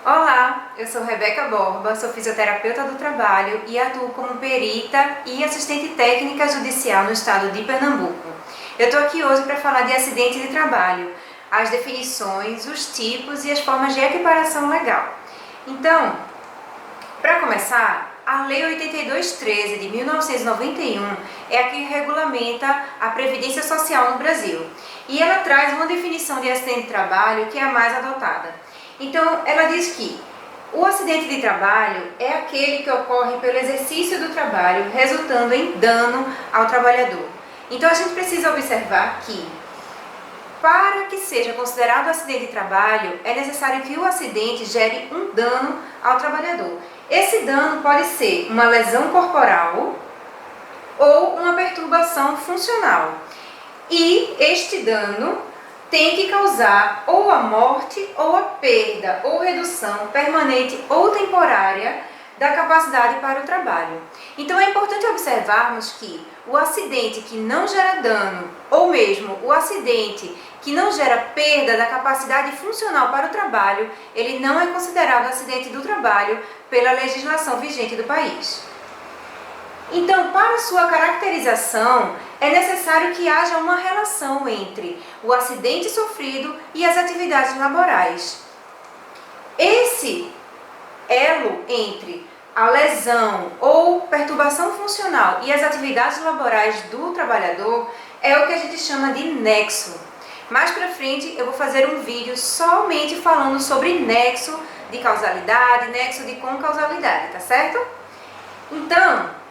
Olá, eu sou Rebeca Borba, sou fisioterapeuta do trabalho e atuo como perita e assistente técnica judicial no estado de Pernambuco. Eu estou aqui hoje para falar de acidente de trabalho, as definições, os tipos e as formas de equiparação legal. Então, para começar, a Lei 8213 de 1991 é a que regulamenta a Previdência Social no Brasil e ela traz uma definição de acidente de trabalho que é a mais adotada. Então, ela diz que o acidente de trabalho é aquele que ocorre pelo exercício do trabalho, resultando em dano ao trabalhador. Então, a gente precisa observar que, para que seja considerado acidente de trabalho, é necessário que o acidente gere um dano ao trabalhador. Esse dano pode ser uma lesão corporal ou uma perturbação funcional. E este dano tem que causar ou a morte ou a perda ou redução permanente ou temporária da capacidade para o trabalho. Então é importante observarmos que o acidente que não gera dano ou mesmo o acidente que não gera perda da capacidade funcional para o trabalho, ele não é considerado acidente do trabalho pela legislação vigente do país. Então, para sua caracterização, é necessário que haja uma relação entre o acidente sofrido e as atividades laborais. Esse elo entre a lesão ou perturbação funcional e as atividades laborais do trabalhador é o que a gente chama de nexo. Mais para frente eu vou fazer um vídeo somente falando sobre nexo de causalidade, nexo de concausalidade, tá certo? Então,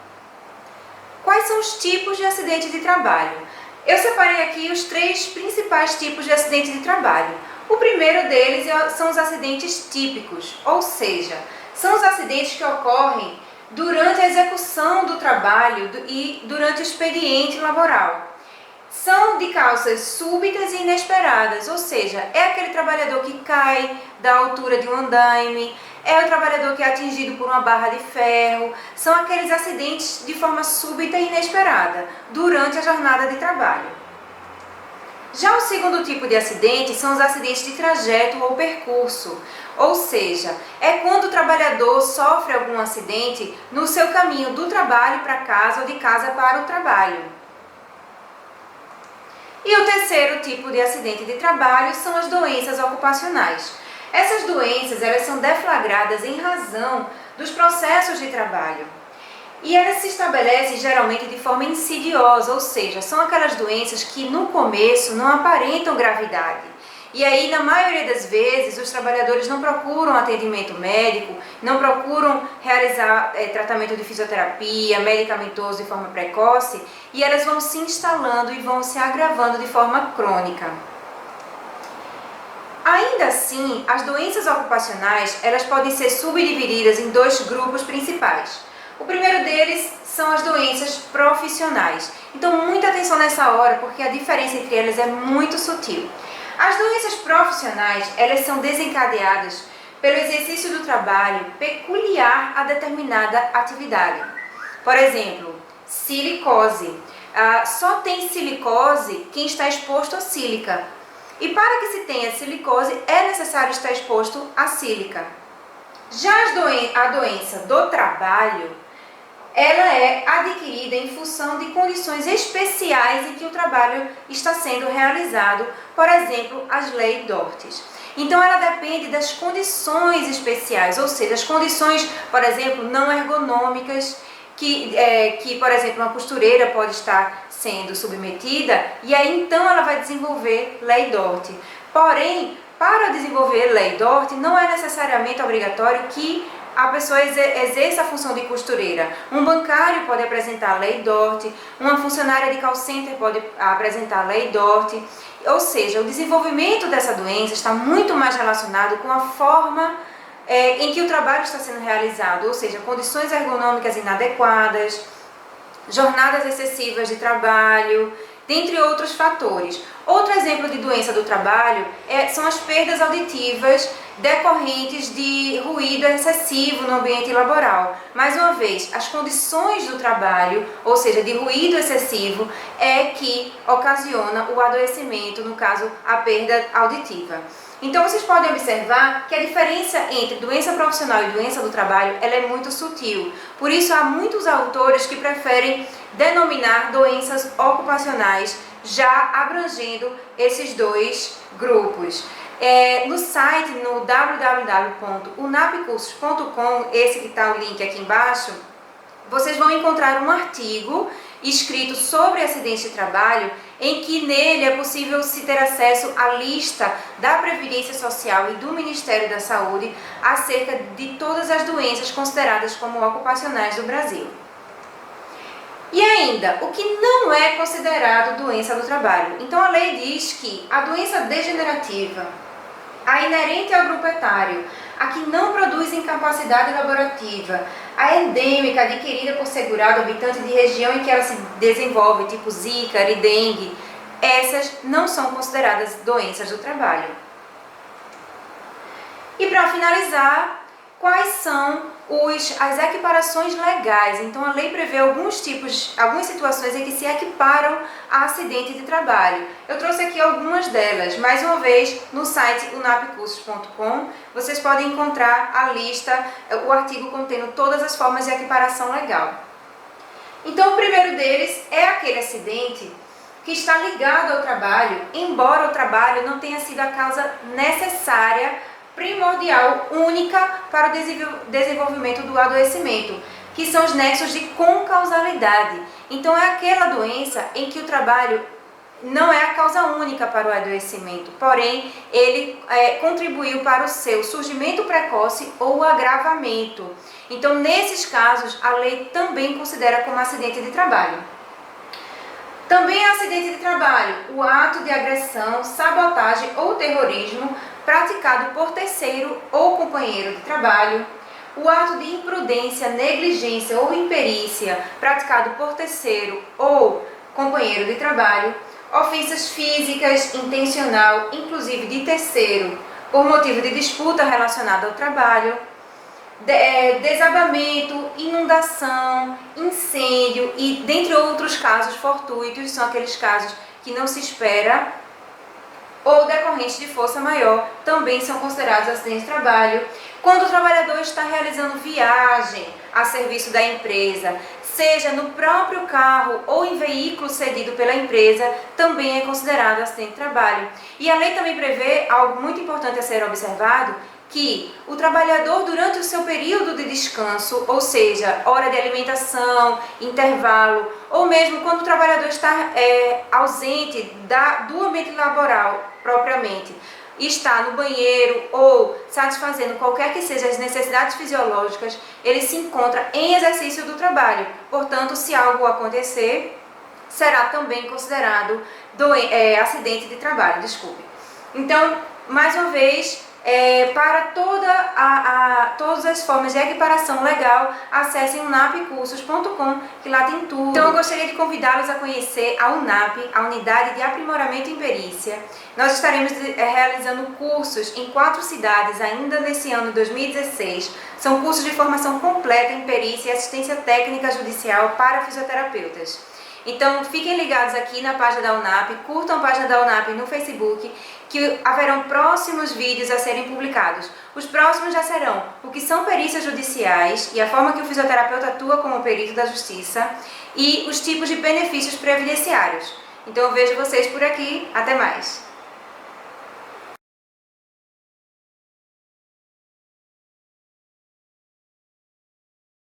quais são os tipos de acidente de trabalho? Eu separei aqui os 3 principais tipos de acidente de trabalho. O primeiro deles são os acidentes típicos, ou seja, são os acidentes que ocorrem durante a execução do trabalho e durante o expediente laboral. São de causas súbitas e inesperadas, ou seja, é aquele trabalhador que cai da altura de um andaime, é o trabalhador que é atingido por uma barra de ferro, são aqueles acidentes de forma súbita e inesperada durante a jornada de trabalho. Já o segundo tipo de acidente são os acidentes de trajeto ou percurso, ou seja, é quando o trabalhador sofre algum acidente no seu caminho do trabalho para casa ou de casa para o trabalho. E o terceiro tipo de acidente de trabalho são as doenças ocupacionais. Essas doenças elas são deflagradas em razão dos processos de trabalho. E elas se estabelecem geralmente de forma insidiosa, ou seja, são aquelas doenças que no começo não aparentam gravidade. E aí, na maioria das vezes, os trabalhadores não procuram atendimento médico, não procuram realizar tratamento de fisioterapia, medicamentoso de forma precoce, e elas vão se instalando e vão se agravando de forma crônica. Ainda assim, as doenças ocupacionais, elas podem ser subdivididas em 2 grupos principais. O primeiro deles são as doenças profissionais. Então, muita atenção nessa hora, porque a diferença entre elas é muito sutil. As doenças profissionais, elas são desencadeadas pelo exercício do trabalho peculiar a determinada atividade. Por exemplo, silicose. Só tem silicose quem está exposto à sílica. E para que se tenha silicose, é necessário estar exposto à sílica. Já a doença do trabalho, ela é adquirida em função de condições especiais em que o trabalho está sendo realizado, por exemplo, as leis Dortes. Então, ela depende das condições especiais, ou seja, as condições, por exemplo, não ergonômicas, que, por exemplo, uma costureira pode estar sendo submetida, e aí então ela vai desenvolver lei Dort. Porém, para desenvolver lei Dort, não é necessariamente obrigatório que a pessoa exerça a função de costureira. Um bancário pode apresentar lei Dort, uma funcionária de call center pode apresentar lei Dort. Ou seja, o desenvolvimento dessa doença está muito mais relacionado com a forma em que o trabalho está sendo realizado, ou seja, condições ergonômicas inadequadas, jornadas excessivas de trabalho, dentre outros fatores. Outro exemplo de doença do trabalho são as perdas auditivas decorrentes de ruído excessivo no ambiente laboral. Mais uma vez, as condições do trabalho, ou seja, de ruído excessivo, é que ocasiona o adoecimento, no caso, a perda auditiva. Então vocês podem observar que a diferença entre doença profissional e doença do trabalho ela é muito sutil. Por isso há muitos autores que preferem denominar doenças ocupacionais, já abrangendo esses dois grupos. No site, no www.unapcursos.com, esse que está o link aqui embaixo, vocês vão encontrar um artigo escrito sobre acidente de trabalho, em que nele é possível se ter acesso à lista da Previdência Social e do Ministério da Saúde acerca de todas as doenças consideradas como ocupacionais do Brasil. E ainda, o que não é considerado doença do trabalho. Então a lei diz que a doença degenerativa, a inerente ao grupo etário, a que não produz incapacidade laborativa, a endêmica adquirida por segurado habitante de região em que ela se desenvolve, tipo zika e dengue, essas não são consideradas doenças do trabalho. E para finalizar, quais são as equiparações legais? Então a lei prevê algumas situações em que se equiparam a acidente de trabalho. Eu trouxe aqui algumas delas. Mais uma vez, no site unapcursos.com, vocês podem encontrar a lista, o artigo contendo todas as formas de equiparação legal. Então o primeiro deles é aquele acidente que está ligado ao trabalho, embora o trabalho não tenha sido a causa necessária, primordial, única para o desenvolvimento do adoecimento, que são os nexos de concausalidade. Então é aquela doença em que o trabalho não é a causa única para o adoecimento, porém ele contribuiu para o seu surgimento precoce ou agravamento. Então nesses casos a lei também considera como acidente de trabalho. Também é acidente de trabalho o ato de agressão, sabotagem ou terrorismo praticado por terceiro ou companheiro de trabalho, o ato de imprudência, negligência ou imperícia praticado por terceiro ou companheiro de trabalho, ofensas físicas, intencional, inclusive de terceiro, por motivo de disputa relacionada ao trabalho, desabamento, inundação, incêndio e, dentre outros casos fortuitos, são aqueles casos que não se espera, ou decorrentes de força maior, também são considerados acidentes de trabalho. Quando o trabalhador está realizando viagem a serviço da empresa, seja no próprio carro ou em veículo cedido pela empresa, também é considerado acidente de trabalho. E a lei também prevê algo muito importante a ser observado, que o trabalhador, durante o seu período de descanso, ou seja, hora de alimentação, intervalo, ou mesmo quando o trabalhador está ausente do ambiente laboral propriamente, está no banheiro ou satisfazendo qualquer que seja as necessidades fisiológicas, ele se encontra em exercício do trabalho. Portanto, se algo acontecer, será também considerado acidente de trabalho, desculpe. Então, mais uma vez, para todas as formas de equiparação legal, acessem unapcursos.com, que lá tem tudo. Então eu gostaria de convidá-los a conhecer a UNAP, a Unidade de Aprimoramento em Perícia. Nós estaremos realizando cursos em 4 cidades ainda nesse ano 2016. São cursos de formação completa em perícia e assistência técnica judicial para fisioterapeutas. Então fiquem ligados aqui na página da UNAP, curtam a página da UNAP no Facebook, que haverão próximos vídeos a serem publicados. Os próximos já serão o que são perícias judiciais e a forma que o fisioterapeuta atua como perito da justiça e os tipos de benefícios previdenciários. Então eu vejo vocês por aqui, até mais!